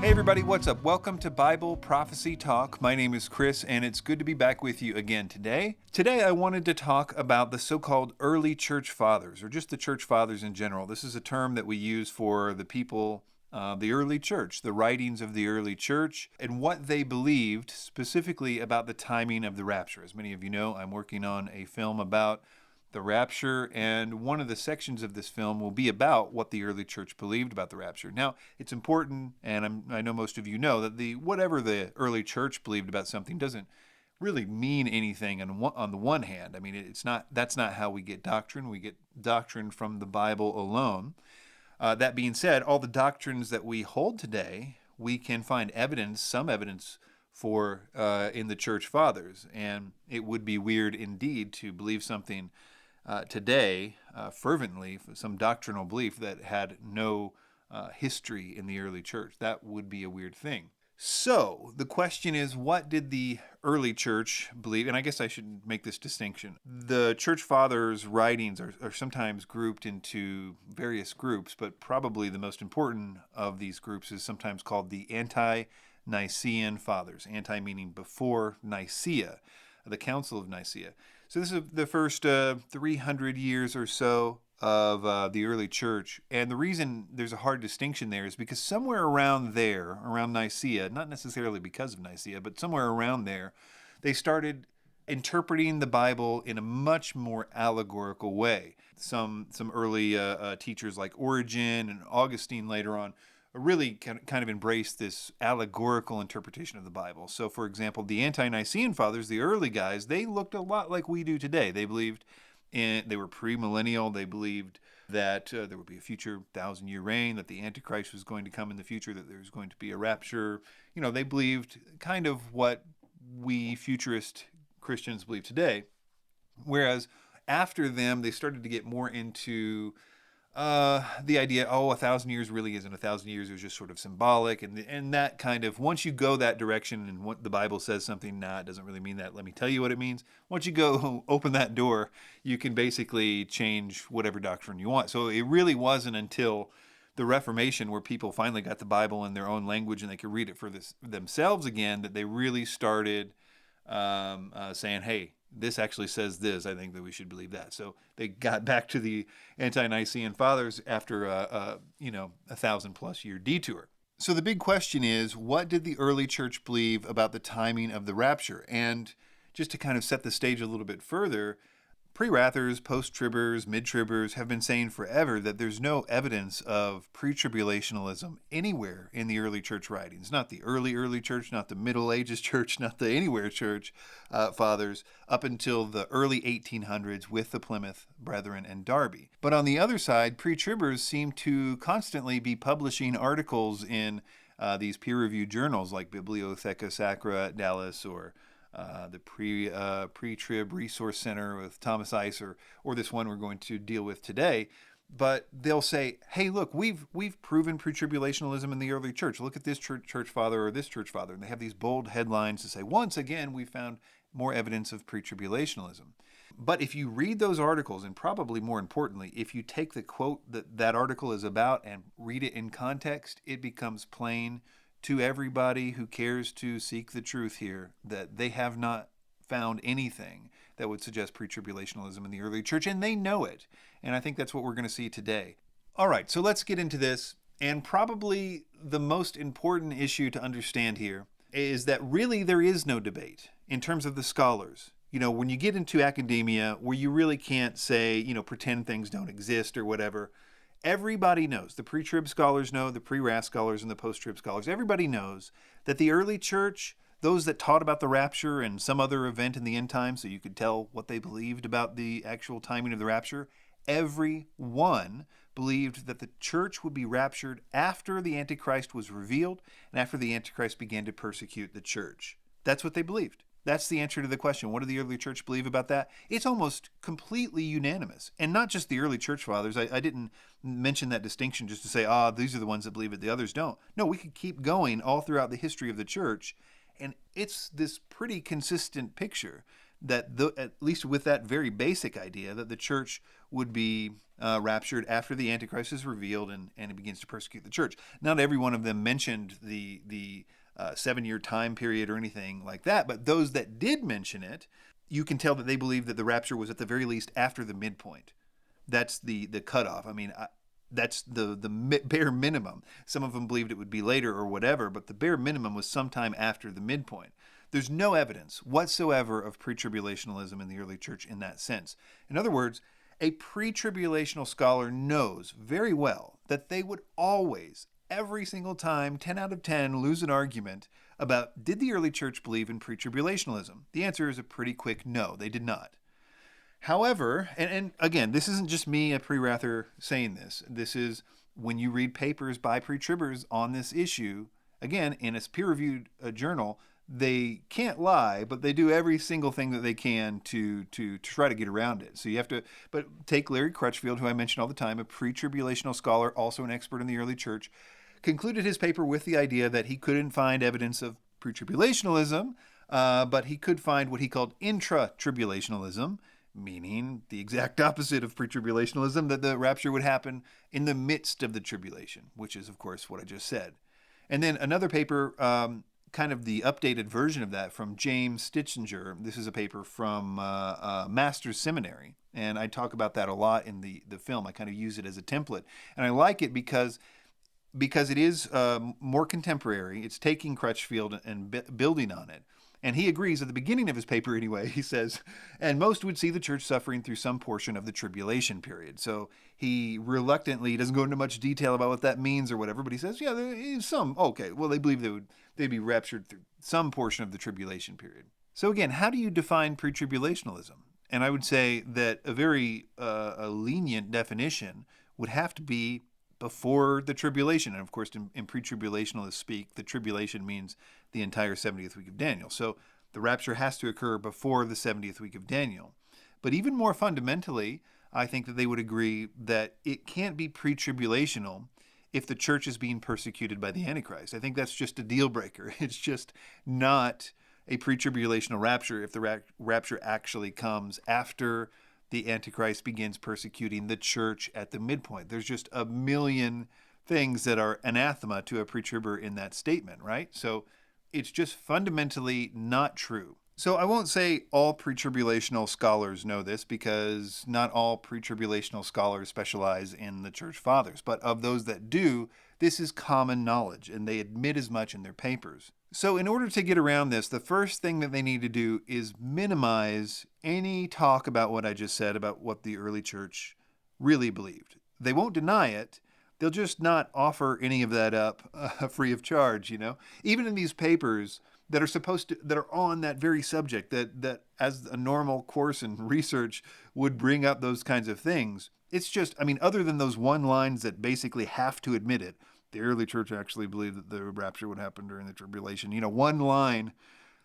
Hey everybody, what's up? Welcome to Bible Prophecy Talk. My name is Chris, and it's good to be back with you again today. Today I wanted to talk about the so-called early church fathers, or just the church fathers in general. This is a term that we use for the people, the early church, the writings of the early church, and what they believed specifically about the timing of the rapture. As many of you know, I'm working on a film about the rapture, and one of the sections of this film will be about what the early church believed about the rapture. Now, it's important, and I know most of you know, that whatever the early church believed about something doesn't really mean anything on the one hand. I mean, that's not how we get doctrine. We get doctrine from the Bible alone. That being said, all the doctrines that we hold today, we can find some evidence for in the church fathers, and it would be weird indeed to believe something today fervently, some doctrinal belief that had no history in the early church. That would be a weird thing. So the question is, what did the early church believe? And I guess I should make this distinction. The church fathers' writings are sometimes grouped into various groups, but probably the most important of these groups is sometimes called the Ante-Nicene fathers. Anti meaning before Nicaea, the Council of Nicaea. So this is the first 300 years or so of the early church. And the reason there's a hard distinction there is because somewhere around there, around Nicaea, not necessarily because of Nicaea, but somewhere around there, they started interpreting the Bible in a much more allegorical way. Some early teachers like Origen and Augustine later on really kind of embraced this allegorical interpretation of the Bible. So, for example, the Ante-Nicene fathers, the early guys, they looked a lot like we do today. They believed they were premillennial. They believed that there would be a future 1,000-year reign, that the Antichrist was going to come in the future, that there was going to be a rapture. You know, they believed kind of what we futurist Christians believe today. Whereas after them, they started to get more into the idea, 1,000 years really isn't 1,000 years, it was just sort of symbolic, and that kind of, once you go that direction and what the Bible says something, it doesn't really mean that, let me tell you what it means. Once you go open that door, you can basically change whatever doctrine you want. So it really wasn't until the Reformation, where people finally got the Bible in their own language and they could read it for themselves again, that they really started saying, hey, this actually says this, I think that we should believe that. So they got back to the Ante-Nicene fathers after a 1,000+ year detour. So the big question is, what did the early church believe about the timing of the rapture? And just to kind of set the stage a little bit further, pre-wrathers, post-tribbers, mid-tribbers have been saying forever that there's no evidence of pre-tribulationalism anywhere in the early church writings. Not the early church, not the Middle Ages church, not the anywhere church fathers, up until the early 1800s with the Plymouth Brethren and Darby. But on the other side, pre-tribbers seem to constantly be publishing articles in these peer-reviewed journals like Bibliotheca Sacra at Dallas, or the pre-trib resource center with Thomas Ice, or this one we're going to deal with today. But they'll say, hey, look, we've proven pre-tribulationalism in the early church. Look at this church father or this church father. And they have these bold headlines to say, once again, we found more evidence of pre-tribulationalism. But if you read those articles, and probably more importantly, if you take the quote that article is about and read it in context, it becomes plain to everybody who cares to seek the truth here that they have not found anything that would suggest pre-tribulationalism in the early church, and they know it. And I think that's what we're going to see today. All right, so let's get into this. And probably the most important issue to understand here is that really there is no debate in terms of the scholars. You know, when you get into academia where you really can't say, pretend things don't exist or whatever, everybody knows, the pre-trib scholars know, the pre-wrath scholars and the post-trib scholars, everybody knows that the early church, those that taught about the rapture and some other event in the end time, so you could tell what they believed about the actual timing of the rapture, everyone believed that the church would be raptured after the Antichrist was revealed and after the Antichrist began to persecute the church. That's what they believed. That's the answer to the question. What do the early church believe about that? It's almost completely unanimous. And not just the early church fathers. I didn't mention that distinction just to say, these are the ones that believe it, the others don't. No, we could keep going all throughout the history of the church. And it's this pretty consistent picture that, at least with that very basic idea, that the church would be raptured after the Antichrist is revealed and it begins to persecute the church. Not every one of them mentioned the 7-year time period or anything like that, but those that did mention it, you can tell that they believed that the rapture was at the very least after the midpoint. That's the cutoff. I mean, that's the bare minimum. Some of them believed it would be later or whatever, but the bare minimum was sometime after the midpoint. There's no evidence whatsoever of pre-tribulationalism in the early church in that sense. In other words, a pre-tribulational scholar knows very well that they would always, every single time, 10 out of 10, lose an argument about did the early church believe in pre-tribulationalism? The answer is a pretty quick no, they did not. However, and again, this isn't just me, a pre-wrather, saying this. This is when you read papers by pre-tribbers on this issue, again, in a peer-reviewed journal, they can't lie, but they do every single thing that they can to try to get around it. So you have to, but take Larry Crutchfield, who I mention all the time, a pre-tribulational scholar, also an expert in the early church, concluded his paper with the idea that he couldn't find evidence of pre-tribulationalism, but he could find what he called intra-tribulationalism, meaning the exact opposite of pre-tribulationalism, that the rapture would happen in the midst of the tribulation, which is, of course, what I just said. And then another paper, kind of the updated version of that from James Stitchinger. This is a paper from Master's Seminary, and I talk about that a lot in the film. I kind of use it as a template, and I like it because it is more contemporary. It's taking Crutchfield and building on it. And he agrees at the beginning of his paper anyway, he says, and most would see the church suffering through some portion of the tribulation period. So he reluctantly doesn't go into much detail about what that means or whatever, but he says, yeah, there is some. Okay, well, they believe they'd be raptured through some portion of the tribulation period. So again, how do you define pre-tribulationalism? And I would say that a very a lenient definition would have to be before the tribulation. And of course, in pre-tribulationalist speak, the tribulation means the entire 70th week of Daniel. So the rapture has to occur before the 70th week of Daniel. But even more fundamentally, I think that they would agree that it can't be pre-tribulational if the church is being persecuted by the Antichrist. I think that's just a deal breaker. It's just not a pre-tribulational rapture if the rapture actually comes after the Antichrist begins persecuting the church at the midpoint. There's just a million things that are anathema to a pre-tribber in that statement, right? So it's just fundamentally not true. So I won't say all pre-tribulational scholars know this, because not all pre-tribulational scholars specialize in the church fathers. But of those that do, this is common knowledge, and they admit as much in their papers. So in order to get around this, the first thing that they need to do is minimize any talk about what I just said about what the early church really believed. They won't deny it. They'll just not offer any of that up free of charge, you know. Even in these papers that are on that very subject, that as a normal course in research would bring up those kinds of things. It's just, I mean, other than those one lines that basically have to admit it, the early church actually believed that the rapture would happen during the tribulation. You know, one line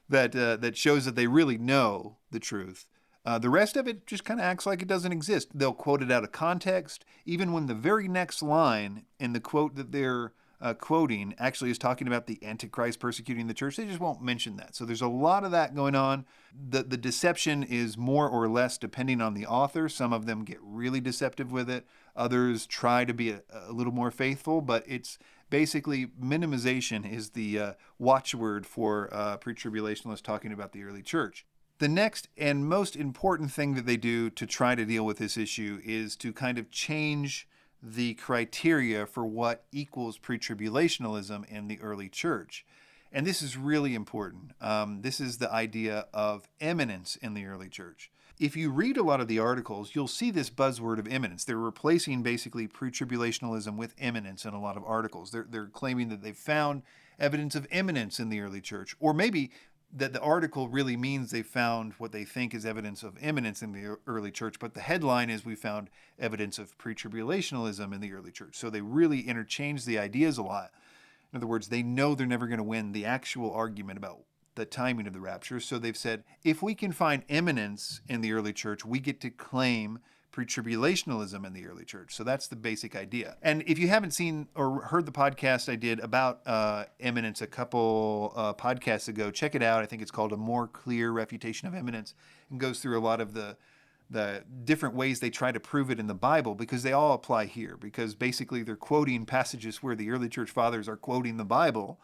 that shows that they really know the truth. The rest of it just kind of acts like it doesn't exist. They'll quote it out of context, even when the very next line in the quote that they're quoting actually is talking about the Antichrist persecuting the church. They just won't mention that. So there's a lot of that going on. The deception is more or less depending on the author. Some of them get really deceptive with it. Others try to be a little more faithful, but it's basically minimization is the watchword for pre-tribulationalists talking about the early church. The next and most important thing that they do to try to deal with this issue is to kind of change the criteria for what equals pre-tribulationalism in the early church. And this is really important. This is the idea of imminence in the early church. If you read a lot of the articles, you'll see this buzzword of imminence. They're replacing basically pre-tribulationalism with imminence in a lot of articles. They're claiming that they've found evidence of imminence in the early church, or maybe that the article really means they found what they think is evidence of imminence in the early church, but the headline is we found evidence of pre-tribulationalism in the early church. So they really interchange the ideas a lot. In other words, they know they're never going to win the actual argument about the timing of the rapture. So they've said, if we can find imminence in the early church, we get to claim pre-tribulationalism in the early church. So that's the basic idea. And if you haven't seen or heard the podcast I did about imminence a couple podcasts ago, check it out. I think it's called A More Clear Refutation of Imminence, and goes through a lot of the the different ways they try to prove it in the Bible, because they all apply here, because basically they're quoting passages where the early church fathers are quoting the Bible,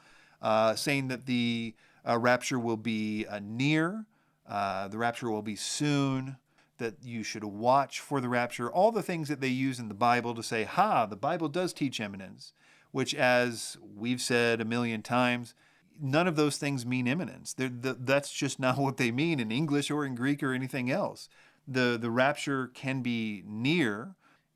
saying that the rapture will be near, the rapture will be soon, that you should watch for the rapture, all the things that they use in the Bible to say, the Bible does teach imminence, which, as we've said a million times, none of those things mean imminence. That's just not what they mean in English or in Greek or anything else. The rapture can be near.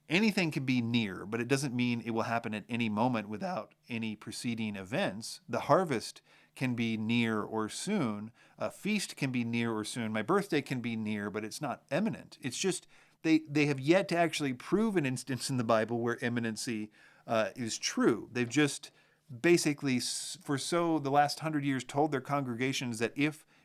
Anything can be near, but it doesn't mean it will happen at any moment without any preceding events. The harvest can be near or soon. A feast can be near or soon. My birthday can be near, but it's not imminent. It's just they have yet to actually prove an instance in the Bible where imminency is true. They've just basically, the last 100 years, told their congregations that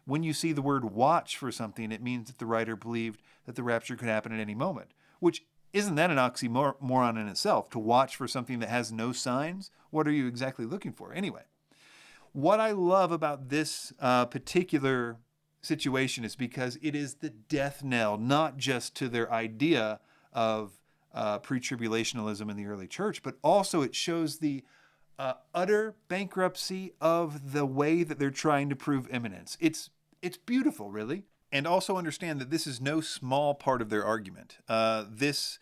when you see the word watch for something, it means that the writer believed that the rapture could happen at any moment. Which, isn't that an oxymoron in itself? To watch for something that has no signs? What are you exactly looking for? Anyway, what I love about this particular situation is because it is the death knell, not just to their idea of pre-tribulationalism in the early church, but also it shows the utter bankruptcy of the way that they're trying to prove imminence. It's beautiful, really. And also understand that this is no small part of their argument. This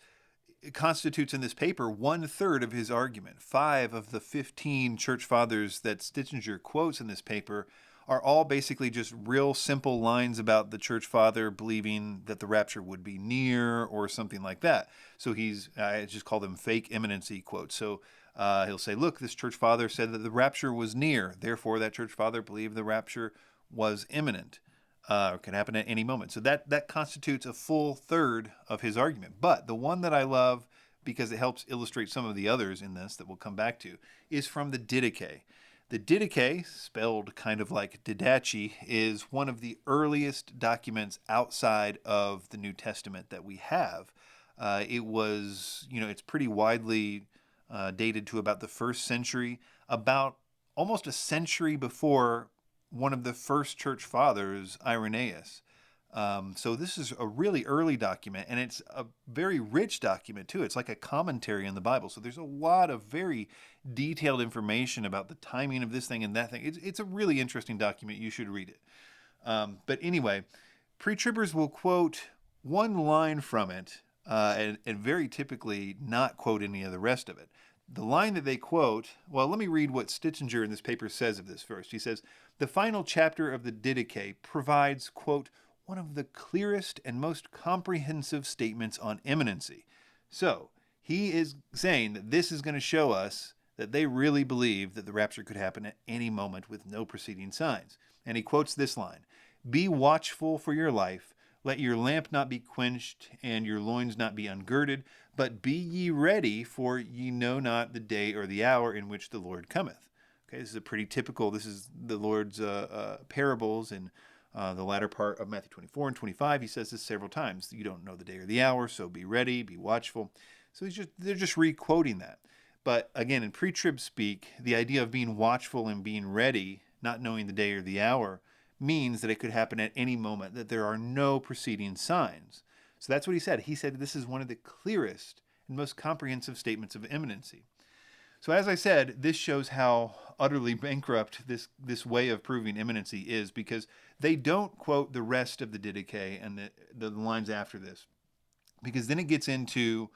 constitutes in this paper 1/3 of his argument. 5 of the 15 church fathers that Stitchinger quotes in this paper are all basically just real simple lines about the church father believing that the rapture would be near or something like that. So I just call them fake imminency quotes. So he'll say, look, this church father said that the rapture was near. Therefore, that church father believed the rapture was imminent. Or could happen at any moment. So that constitutes a full third of his argument. But the one that I love, because it helps illustrate some of the others in this that we'll come back to, is from the Didache. The Didache, spelled kind of like Didache, is one of the earliest documents outside of the New Testament that we have. It was, it's pretty widely dated to about the 1st century, about almost a century before one of the first church fathers, Irenaeus. So this is a really early document, and it's a very rich document too. It's like a commentary on the Bible. So there's a lot of very detailed information about the timing of this thing and that thing. It's a really interesting document. You should read it. But anyway, pre-tribbers will quote one line from it and very typically not quote any of the rest of it. The line that they quote, well, let me read what Stitchinger in this paper says of this first. He says, the final chapter of the Didache provides, quote, one of the clearest and most comprehensive statements on imminency. So he is saying that this is going to show us that they really believe that the rapture could happen at any moment with no preceding signs. And he quotes this line, be watchful for your life. Let your lamp not be quenched, and your loins not be ungirded, but be ye ready, for ye know not the day or the hour in which the Lord cometh. Okay, this is a pretty typical, this is the Lord's parables in the latter part of Matthew 24 and 25. He says this several times. You don't know the day or the hour, so be ready, be watchful. So they're just re-quoting that. But again, in pre-trib speak, the idea of being watchful and being ready, not knowing the day or the hour, means that it could happen at any moment, that there are no preceding signs. So that's what he said. He said this is one of the clearest and most comprehensive statements of imminency. So as I said, this shows how utterly bankrupt this way of proving imminency is, because they don't quote the rest of the Didache and the lines after this, because then it gets into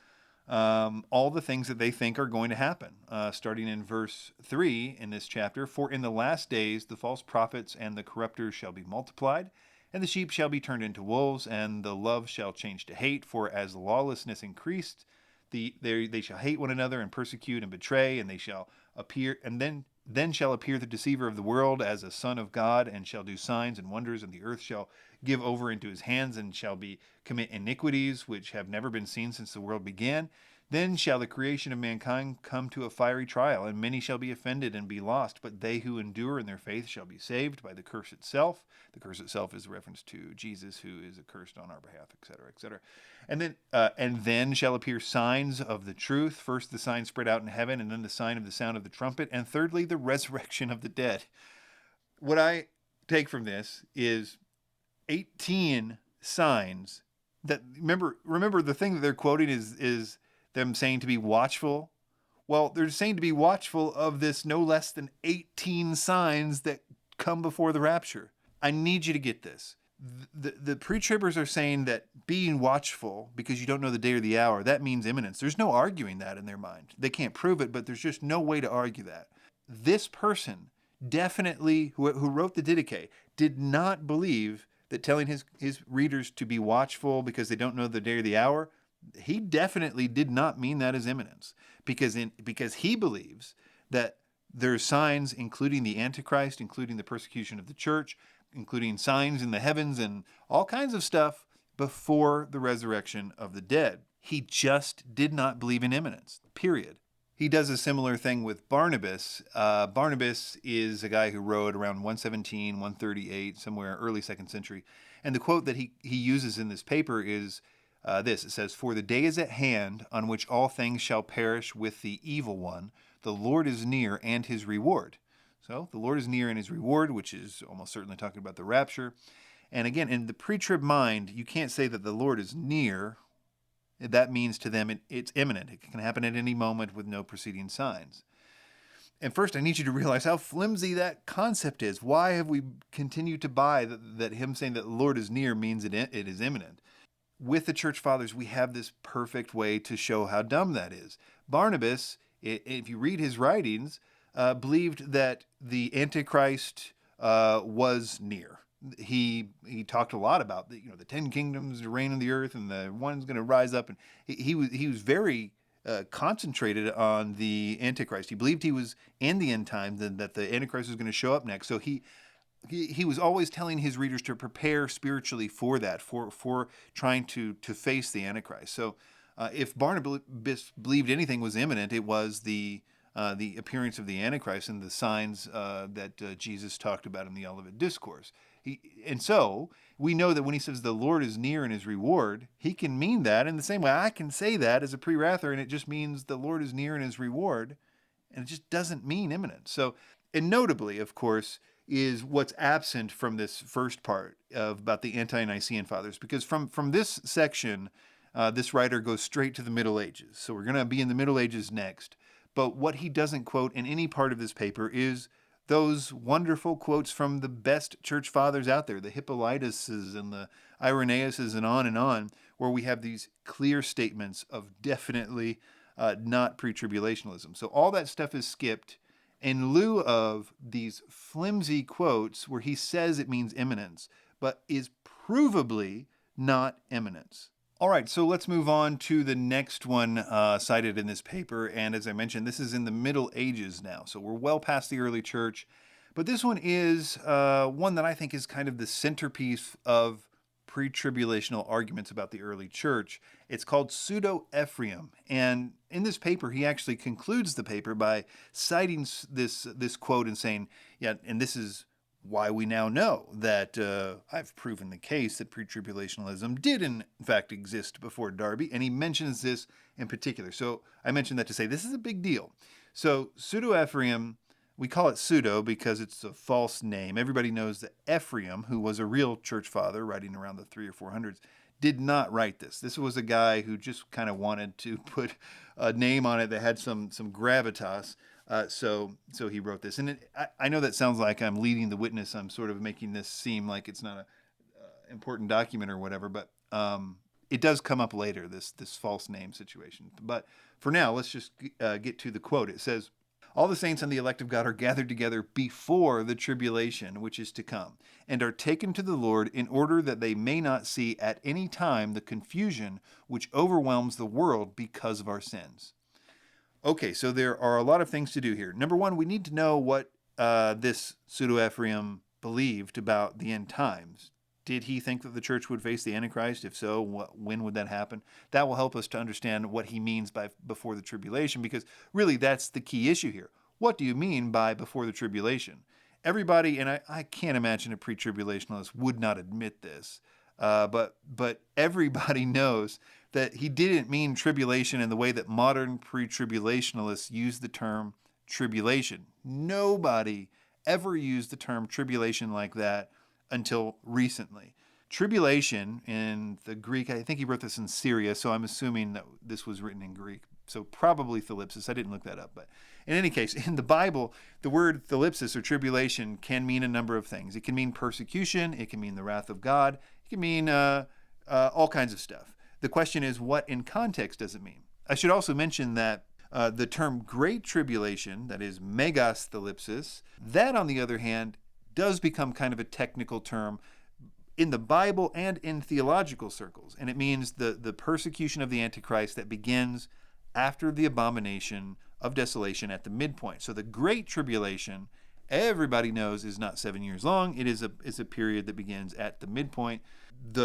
all the things that they think are going to happen. Starting in verse 3 in this chapter, for in the last days the false prophets and the corrupters shall be multiplied, and the sheep shall be turned into wolves, and the love shall change to hate, for as lawlessness increased, they shall hate one another and persecute and betray, and they shall appear, and then shall appear the deceiver of the world as a son of God, and shall do signs and wonders, and the earth shall give over into his hands, and shall commit iniquities which have never been seen since the world began. Then shall the creation of mankind come to a fiery trial, and many shall be offended and be lost, but they who endure in their faith shall be saved by the curse itself. The curse itself is a reference to Jesus, who is accursed on our behalf, etc., etc. And then shall appear signs of the truth. First the sign spread out in heaven, and then the sign of the sound of the trumpet, and thirdly the resurrection of the dead. What I take from this is 18 signs Remember the thing that they're quoting is them saying to be watchful. Well, they're saying to be watchful of this no less than 18 signs that come before the rapture. I need you to get this. The pre-tribbers are saying that being watchful because you don't know the day or the hour, that means imminence. There's no arguing that in their mind. They can't prove it, but there's just no way to argue that. This person definitely, who wrote the Didache, did not believe that telling his readers to be watchful because they don't know the day or the hour, he definitely did not mean that as imminence, because he believes that there's signs, including the Antichrist, including the persecution of the church, including signs in the heavens and all kinds of stuff before the resurrection of the dead. He just did not believe in imminence, period. He does a similar thing with Barnabas. Barnabas is a guy who wrote around 117, 138, somewhere early 2nd century. And the quote that he uses in this paper is this. It says, "For the day is at hand on which all things shall perish with the evil one. The Lord is near and his reward." So the Lord is near and his reward, which is almost certainly talking about the rapture. And again, in the pre-trib mind, you can't say that the Lord is near. That means to them it's imminent. It can happen at any moment with no preceding signs. And first, I need you to realize how flimsy that concept is. Why have we continued to buy that him saying that the Lord is near means it is imminent? With the church fathers, we have this perfect way to show how dumb that is. Barnabas, if you read his writings, believed that the Antichrist was near. He talked a lot about the 10 kingdoms, the reign of the earth, and the one's going to rise up. And he was very concentrated on the Antichrist. He believed he was in the end times and that the Antichrist was going to show up next. So he was always telling his readers to prepare spiritually for that, for trying to face the Antichrist. So if Barnabas believed anything was imminent, it was the appearance of the Antichrist and the signs that Jesus talked about in the Olivet Discourse. And so we know that when he says the Lord is near in his reward, he can mean that in the same way I can say that as a pre-wrather, and it just means the Lord is near in his reward, and it just doesn't mean imminent. So, and notably, of course, is what's absent from this first part about the ante-Nicene fathers, because from this section, this writer goes straight to the Middle Ages. So we're going to be in the Middle Ages next. But what he doesn't quote in any part of this paper is those wonderful quotes from the best church fathers out there, the Hippolytuses and the Irenaeuses and on, where we have these clear statements of definitely not pre-tribulationalism. So all that stuff is skipped in lieu of these flimsy quotes where he says it means imminence, but is provably not imminence. All right, so let's move on to the next one cited in this paper. And as I mentioned, this is in the Middle Ages now. So we're well past the early church. But this one is one that I think is kind of the centerpiece of pre-tribulational arguments about the early church. It's called Pseudo-Ephraim. And in this paper, he actually concludes the paper by citing this quote and saying, yeah, and this is why we now know that I've proven the case that pre-tribulationalism did in fact exist before Darby, and he mentions this in particular. So I mentioned that to say this is a big deal. So Pseudo-Ephraim, we call it pseudo because it's a false name. Everybody knows that Ephraim, who was a real church father writing around the 300s or 400s, did not write this. This was a guy who just kind of wanted to put a name on it that had some gravitas. So he wrote this. And I know that sounds like I'm leading the witness. I'm sort of making this seem like it's not an important document or whatever, but it does come up later, this false name situation. But for now, let's just get to the quote. It says, "All the saints and the elect of God are gathered together before the tribulation which is to come, and are taken to the Lord in order that they may not see at any time the confusion which overwhelms the world because of our sins." Okay, so there are a lot of things to do here. Number one, we need to know what this Pseudo-Ephraim believed about the end times. Did he think that the church would face the Antichrist? If so, when would that happen? That will help us to understand what he means by before the tribulation, because really that's the key issue here. What do you mean by before the tribulation? Everybody, and I can't imagine a pre-tribulationalist would not admit this, but everybody knows that he didn't mean tribulation in the way that modern pre-tribulationalists use the term tribulation. Nobody ever used the term tribulation like that until recently. Tribulation in the Greek, I think he wrote this in Syria, so I'm assuming that this was written in Greek. So probably thalipsis. I didn't look that up. But in any case, in the Bible, the word thalipsis or tribulation can mean a number of things. It can mean persecution. It can mean the wrath of God. It can mean all kinds of stuff. The question is, what in context does it mean? I should also mention that the term great tribulation, that is megas thalipsis, that on the other hand does become kind of a technical term in the Bible and in theological circles. And it means the persecution of the Antichrist that begins after the abomination of desolation at the midpoint. So the Great Tribulation, everybody knows, is not 7 years long. It is a period that begins at the midpoint.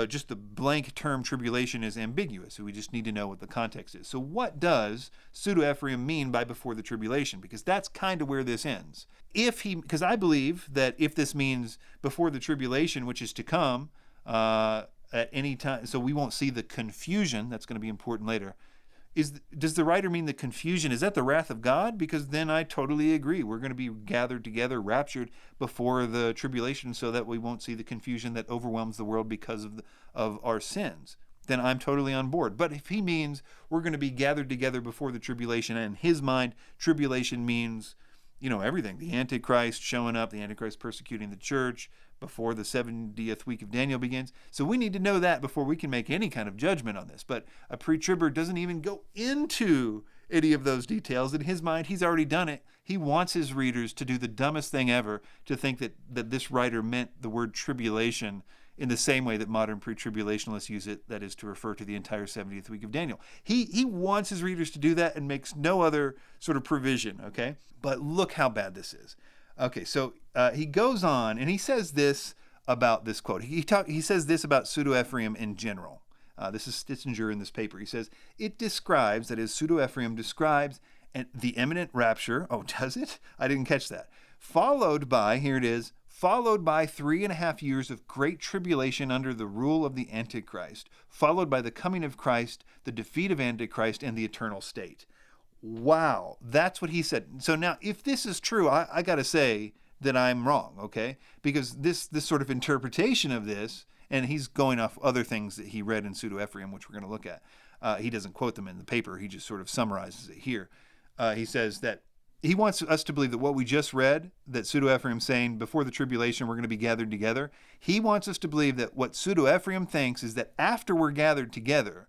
Just the blank term tribulation is ambiguous, so we just need to know what the context is. So what does Pseudo-Ephraim mean by before the tribulation? Because that's kind of where this ends. Because I believe that if this means before the tribulation, which is to come at any time, so we won't see the confusion, that's going to be important later. Does the writer mean the confusion? Is that the wrath of God? Because then I totally agree. We're going to be gathered together, raptured before the tribulation so that we won't see the confusion that overwhelms the world because of our sins. Then I'm totally on board. But if he means we're going to be gathered together before the tribulation, and in his mind, tribulation means, everything. The Antichrist showing up, the Antichrist persecuting the church before the 70th week of Daniel begins. So we need to know that before we can make any kind of judgment on this. But a pre-tribber doesn't even go into any of those details. In his mind, he's already done it. He wants his readers to do the dumbest thing ever, to think that this writer meant the word tribulation in the same way that modern pre-tribulationists use it, that is to refer to the entire 70th week of Daniel. He wants his readers to do that and makes no other sort of provision, okay? But look how bad this is. Okay, so he goes on and he says this about this quote. He says this about Pseudo-Ephraim in general. This is Stitzinger in this paper. He says, it describes, that is, Pseudo-Ephraim describes the imminent rapture. Oh, does it? I didn't catch that. Followed by 3.5 years of great tribulation under the rule of the Antichrist, followed by the coming of Christ, the defeat of Antichrist, and the eternal state. Wow, that's what he said. So now, if this is true, I got to say that I'm wrong, okay? Because this sort of interpretation of this, and he's going off other things that he read in Pseudo-Ephraim, which we're going to look at. He doesn't quote them in the paper. He just sort of summarizes it here. He says that he wants us to believe that what we just read, that Pseudo-Ephraim saying before the tribulation we're going to be gathered together, he wants us to believe that what Pseudo-Ephraim thinks is that after we're gathered together,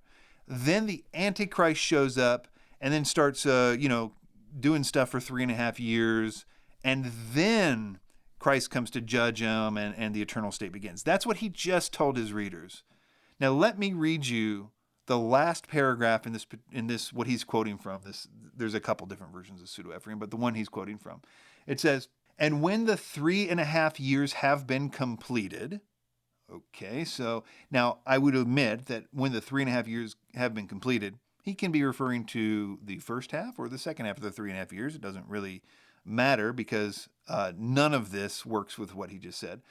then the Antichrist shows up and then starts, doing stuff for 3.5 years, and then Christ comes to judge them, and the eternal state begins. That's what he just told his readers. Now let me read you the last paragraph in this what he's quoting from. There's a couple different versions of Pseudo-Ephraim, but the one he's quoting from. It says, and when the 3.5 years have been completed. Okay, so now I would admit that when the 3.5 years have been completed, he can be referring to the first half or the second half of the 3.5 years. It doesn't really matter because none of this works with what he just said.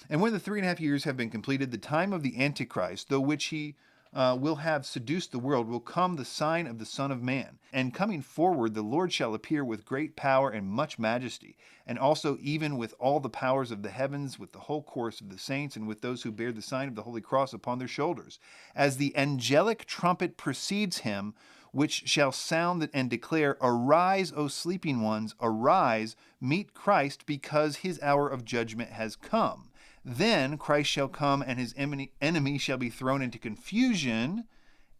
And when the 3.5 years have been completed, the time of the Antichrist, though which he will have seduced the world, will come the sign of the Son of Man. And coming forward, the Lord shall appear with great power and much majesty, and also even with all the powers of the heavens, with the whole chorus of the saints, and with those who bear the sign of the Holy Cross upon their shoulders. As the angelic trumpet precedes him, which shall sound and declare, Arise, O sleeping ones, arise, meet Christ, because his hour of judgment has come. Then Christ shall come, and his enemy shall be thrown into confusion,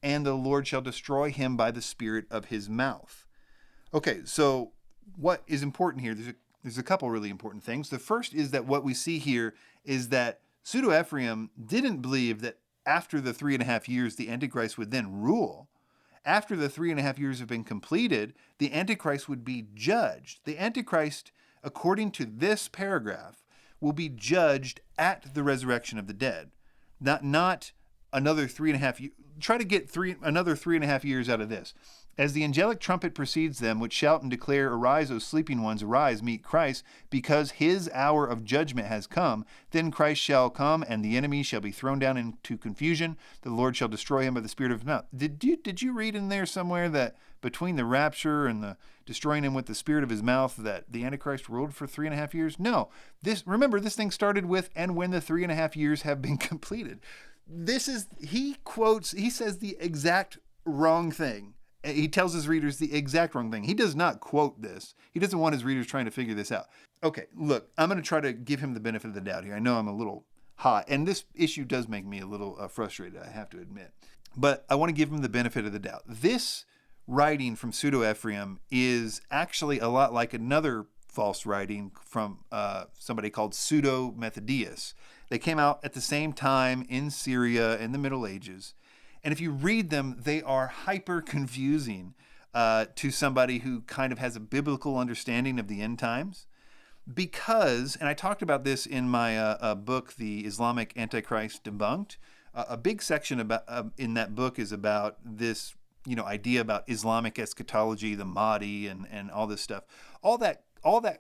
and the Lord shall destroy him by the spirit of his mouth. Okay, so what is important here? There's a couple really important things. The first is that what we see here is that Pseudo-Ephraim didn't believe that after the 3.5 years, the Antichrist would then rule. After the 3.5 years have been completed, the Antichrist would be judged. The Antichrist, according to this paragraph, will be judged at the resurrection of the dead. Not another 3.5 years. Try to get another 3.5 years out of this. As the angelic trumpet precedes them, which shout and declare, Arise, O sleeping ones, arise, meet Christ, because his hour of judgment has come. Then Christ shall come, and the enemy shall be thrown down into confusion. The Lord shall destroy him by the spirit of his mouth. Did you read in there somewhere that between the rapture and the destroying him with the spirit of his mouth, that the Antichrist ruled for 3.5 years? No. Remember, this thing started with, and when the 3.5 years have been completed. He says the exact wrong thing. He tells his readers the exact wrong thing. He does not quote this. He doesn't want his readers trying to figure this out. Okay, look, I'm going to try to give him the benefit of the doubt here. I know I'm a little hot, and this issue does make me a little frustrated, I have to admit. But I want to give him the benefit of the doubt. This writing from Pseudo-Ephraim is actually a lot like another false writing from somebody called Pseudo-Methodius. They came out at the same time in Syria in the Middle Ages. And if you read them, they are hyper confusing to somebody who kind of has a biblical understanding of the end times. Because, and I talked about this in my book, The Islamic Antichrist Debunked, a big section about in that book is about this, idea about Islamic eschatology, the Mahdi, and all this stuff. All that,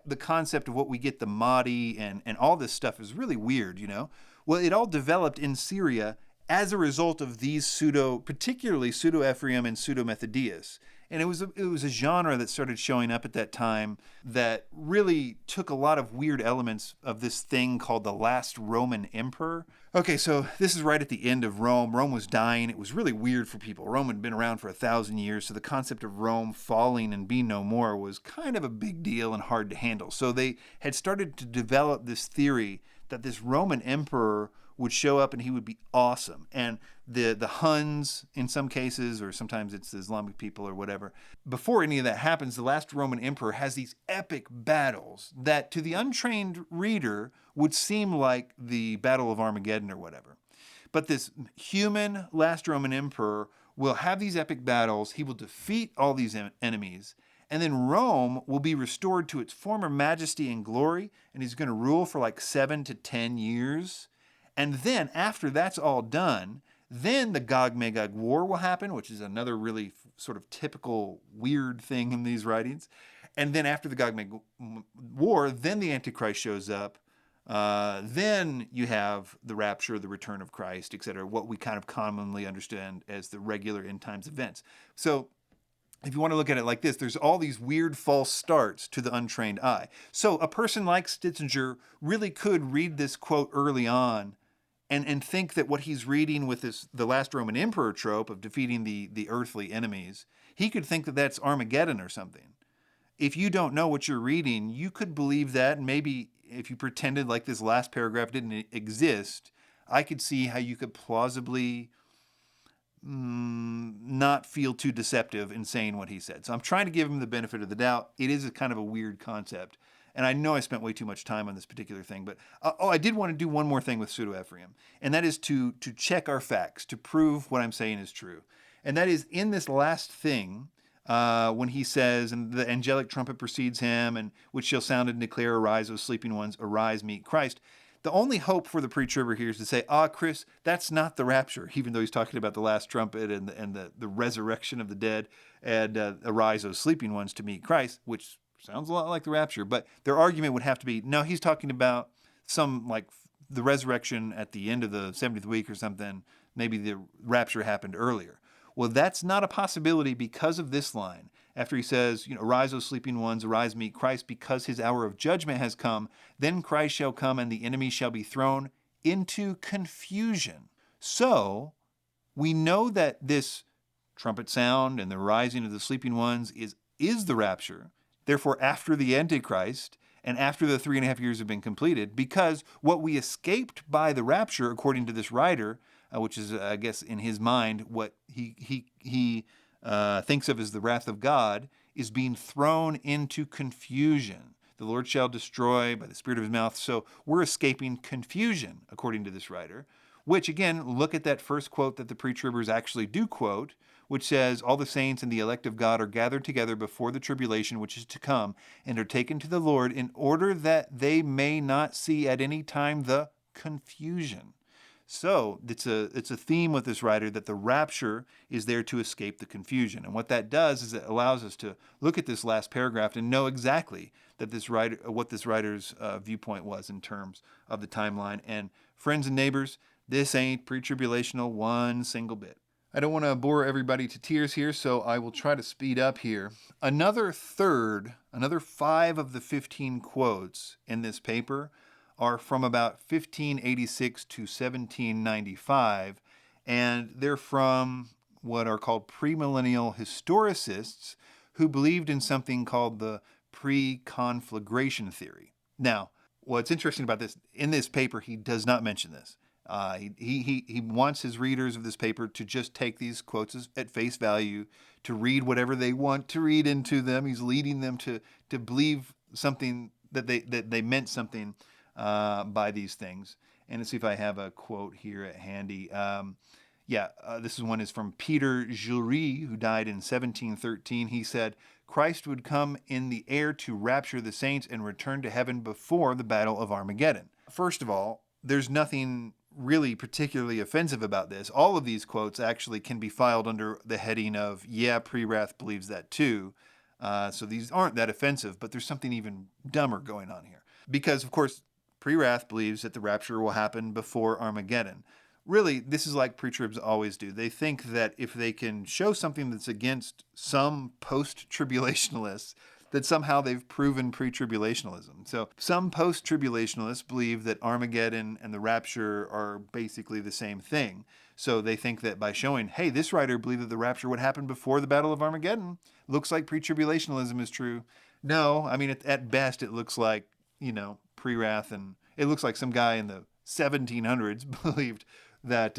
the concept of what we get the Mahdi and all this stuff is really weird, Well, it all developed in Syria as a result of these particularly Pseudo-Ephraim and Pseudo-Methodius. And it was a genre that started showing up at that time that really took a lot of weird elements of this thing called the last Roman emperor. Okay, so this is right at the end of Rome. Rome was dying. It was really weird for people. Rome had been around for 1,000 years, so the concept of Rome falling and being no more was kind of a big deal and hard to handle. So they had started to develop this theory that this Roman emperor would show up and he would be awesome. And the Huns, in some cases, or sometimes it's the Islamic people or whatever, before any of that happens, the last Roman emperor has these epic battles that to the untrained reader would seem like the Battle of Armageddon or whatever. But this human last Roman emperor will have these epic battles. He will defeat all these enemies. And then Rome will be restored to its former majesty and glory. And he's going to rule for like 7 to 10 years. And then after that's all done, then the Gog-Magog war will happen, which is another really sort of typical weird thing in these writings. And then after the Gog-Magog war, then the Antichrist shows up. Then you have the rapture, the return of Christ, etc., what we kind of commonly understand as the regular end times events. So if you want to look at it like this, there's all these weird false starts to the untrained eye. So a person like Stitzinger really could read this quote early on and think that what he's reading with the last Roman emperor trope of defeating the earthly enemies, he could think that that's Armageddon or something. If you don't know what you're reading, you could believe that, and maybe if you pretended like this last paragraph didn't exist, I could see how you could plausibly not feel too deceptive in saying what he said. So I'm trying to give him the benefit of the doubt. It is a kind of a weird concept. And I know I spent way too much time on this particular thing, but I did want to do one more thing with Pseudo-Ephraim, and that is to check our facts, to prove what I'm saying is true. And that is in this last thing, when he says, and the angelic trumpet precedes him, and which shall sound and declare, Arise, O sleeping ones, arise, meet Christ. The only hope for the pre-tribber here is to say, Chris, that's not the rapture, even though he's talking about the last trumpet and the resurrection of the dead, and arise, O sleeping ones, to meet Christ, which sounds a lot like the rapture. But their argument would have to be, no, he's talking about some, like, the resurrection at the end of the 70th week or something. Maybe the rapture happened earlier. Well, that's not a possibility because of this line. After he says, arise, O sleeping ones, arise, meet Christ, because his hour of judgment has come. Then Christ shall come, and the enemy shall be thrown into confusion. So we know that this trumpet sound and the rising of the sleeping ones is the rapture. Therefore, after the Antichrist and after the 3.5 years have been completed, because what we escaped by the rapture, according to this writer, which is, I guess, in his mind, what he thinks of as the wrath of God, is being thrown into confusion. The Lord shall destroy by the spirit of his mouth. So we're escaping confusion, according to this writer, which, again, look at that first quote that the pre-tribbers actually do quote, which says, all the saints and the elect of God are gathered together before the tribulation which is to come, and are taken to the Lord, in order that they may not see at any time the confusion. So it's a theme with this writer that the rapture is there to escape the confusion. And what that does is it allows us to look at this last paragraph and know exactly that what this writer's viewpoint was in terms of the timeline. And friends and neighbors, this ain't pre-tribulational one single bit. I don't want to bore everybody to tears here, so I will try to speed up here. Another 5 of the 15 quotes in this paper are from about 1586 to 1795, and they're from what are called premillennial historicists who believed in something called the pre-conflagration theory. Now, what's interesting about this, in this paper, he does not mention this. He wants his readers of this paper to just take these quotes at face value, to read whatever they want to read into them. He's leading them to believe something, that they meant something by these things. And let's see if I have a quote here at handy. This one is from Peter Jury, who died in 1713. He said, Christ would come in the air to rapture the saints and return to heaven before the Battle of Armageddon. First of all, there's nothing really particularly offensive about this. All of these quotes actually can be filed under the heading of, yeah, pre-wrath believes that too. So these aren't that offensive, but there's something even dumber going on here. Because, of course, pre-wrath believes that the rapture will happen before Armageddon. Really, this is like pre-tribs always do. They think that if they can show something that's against some post-tribulationalists, that somehow they've proven pre-tribulationalism. So some post-tribulationalists believe that Armageddon and the rapture are basically the same thing. So they think that by showing, hey, this writer believed that the rapture would happen before the Battle of Armageddon, looks like pre-tribulationalism is true. No, I mean, at best, it looks like, pre-wrath, and it looks like some guy in the 1700s believed that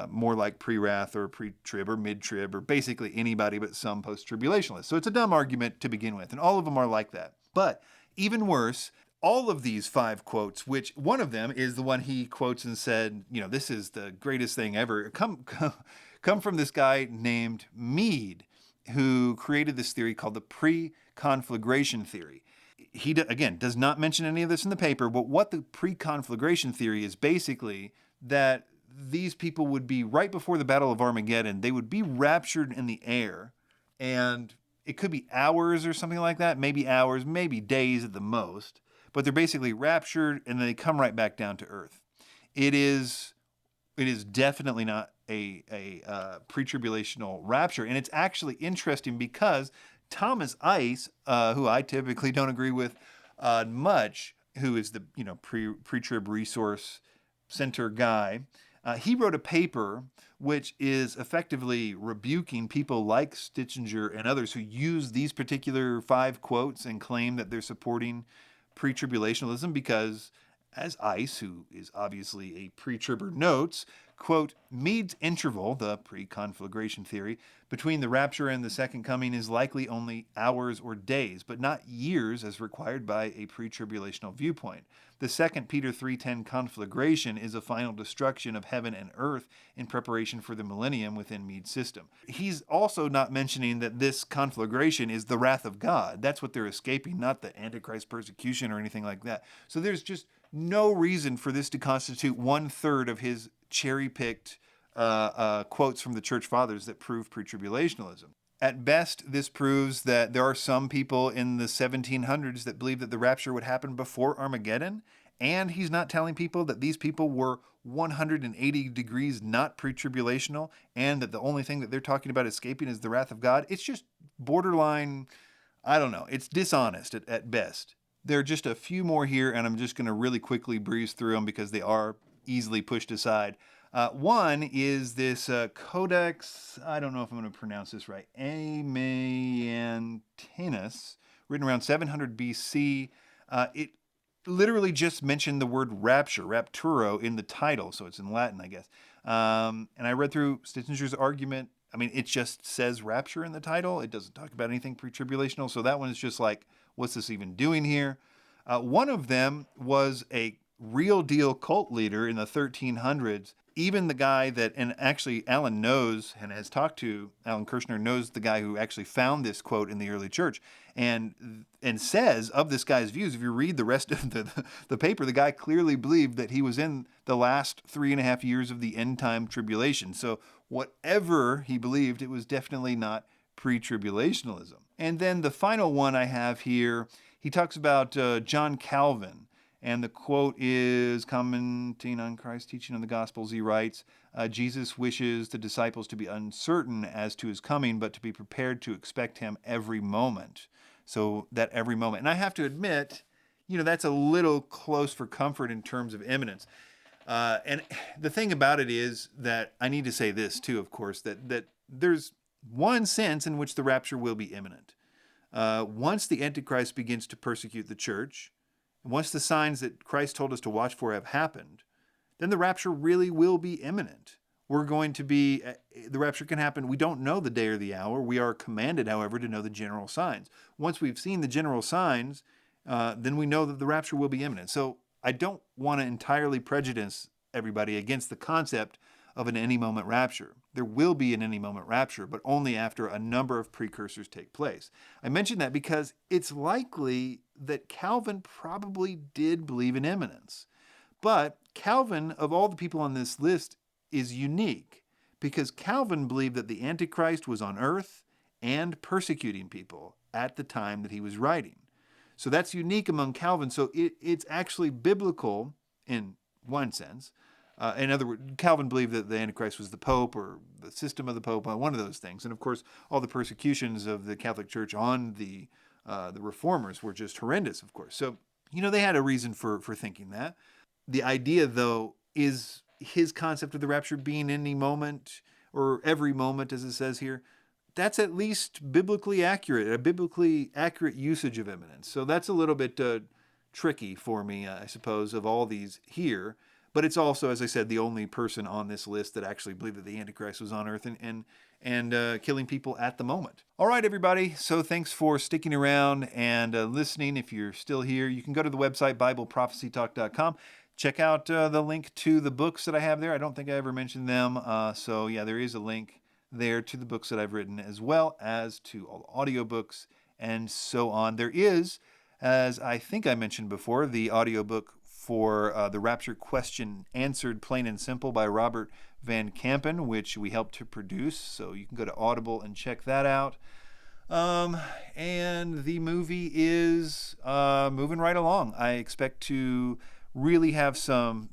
more like pre-wrath or pre-trib or mid-trib or basically anybody but some post-tribulationalists. So it's a dumb argument to begin with, and all of them are like that. But even worse, all of these 5 quotes, which one of them is the one he quotes and said, this is the greatest thing ever, come from this guy named Meade, who created this theory called the pre-conflagration theory. He, again, does not mention any of this in the paper, but what the pre-conflagration theory is basically that these people would be, right before the Battle of Armageddon, they would be raptured in the air, and it could be hours or something like that, maybe hours, maybe days at the most, but they're basically raptured and then they come right back down to earth. It is definitely not a pre-tribulational rapture, and it's actually interesting because Thomas Ice, who I typically don't agree with much, who is the pre-trib resource center guy, he wrote a paper which is effectively rebuking people like Stitchinger and others who use these particular 5 quotes and claim that they're supporting pre-tribulationalism because, as Ice, who is obviously a pre-tribber, notes, quote, Meade's interval, the pre-conflagration theory, between the rapture and the second coming is likely only hours or days, but not years as required by a pre-tribulational viewpoint. The second Peter 3:10 conflagration is a final destruction of heaven and earth in preparation for the millennium within Meade's system. He's also not mentioning that this conflagration is the wrath of God. That's what they're escaping, not the Antichrist persecution or anything like that. So there's just no reason for this to constitute 1/3 of his cherry-picked quotes from the church fathers that prove pre-tribulationalism. At best, this proves that there are some people in the 1700s that believe that the rapture would happen before Armageddon, and he's not telling people that these people were 180 degrees not pre-tribulational, and that the only thing that they're talking about escaping is the wrath of God. It's just borderline, I don't know, it's dishonest at best. There are just a few more here, and I'm just going to really quickly breeze through them because they are easily pushed aside. One is this Codex, I don't know if I'm going to pronounce this right, Amiantinus, written around 700 BC. It literally just mentioned the word rapture, rapturo, in the title, so it's in Latin, I guess. And I read through Stitchinger's argument. I mean, it just says rapture in the title. It doesn't talk about anything pre-tribulational, so that one is just like, what's this even doing here? One of them was a real deal cult leader in the 1300s. Even the guy that, and actually Alan knows and has talked to, Alan Kirshner knows the guy who actually found this quote in the early church, and says of this guy's views, if you read the rest of the paper, the guy clearly believed that he was in the last 3.5 years of the end time tribulation. So whatever he believed, it was definitely not pre-tribulationalism. And then the final one I have here, he talks about John Calvin. And the quote is, commenting on Christ's teaching on the Gospels, he writes, Jesus wishes the disciples to be uncertain as to his coming, but to be prepared to expect him every moment. So that every moment. And I have to admit, that's a little close for comfort in terms of imminence. And the thing about it is that I need to say this too, of course, that there's one sense in which the rapture will be imminent. Once the Antichrist begins to persecute the church, once the signs that Christ told us to watch for have happened, then the rapture really will be imminent. The rapture can happen. We don't know the day or the hour. We are commanded, however, to know the general signs. Once we've seen the general signs, then we know that the rapture will be imminent. So I don't want to entirely prejudice everybody against the concept of an any moment rapture. There will be an any moment rapture, but only after a number of precursors take place. I mention that because it's likely that Calvin probably did believe in imminence. But Calvin, of all the people on this list, is unique because Calvin believed that the Antichrist was on earth and persecuting people at the time that he was writing. So that's unique among Calvin. So it's actually biblical in one sense. In other words, Calvin believed that the Antichrist was the Pope or the system of the Pope, one of those things. And of course, all the persecutions of the Catholic Church on the Reformers were just horrendous, of course. So, they had a reason for thinking that. The idea, though, is his concept of the rapture being any moment or every moment, as it says here. That's at least biblically accurate, a biblically accurate usage of imminence. So that's a little bit tricky for me, I suppose, of all these here. But it's also, as I said, the only person on this list that actually believed that the Antichrist was on earth and killing people at the moment. All right, everybody. So thanks for sticking around and listening. If you're still here, you can go to the website, BibleProphecyTalk.com. Check out the link to the books that I have there. I don't think I ever mentioned them. So yeah, there is a link there to the books that I've written, as well as to all the audiobooks and so on. There is, as I think I mentioned before, the audiobook for the Rapture Question Answered Plain and Simple by Robert Van Kampen, which we helped to produce. So you can go to Audible and check that out. And the movie is moving right along. I expect to really have some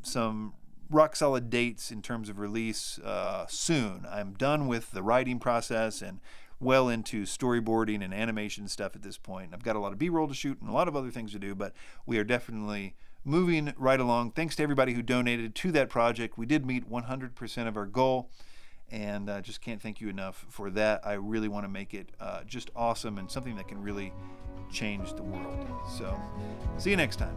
rock solid dates in terms of release soon. I'm done with the writing process and well into storyboarding and animation stuff at this point. I've got a lot of B-roll to shoot and a lot of other things to do, but we are definitely moving right along. Thanks to everybody who donated to that project. We did meet 100% of our goal, and just can't thank you enough for that. I really want to make it just awesome and something that can really change the world. So, see you next time.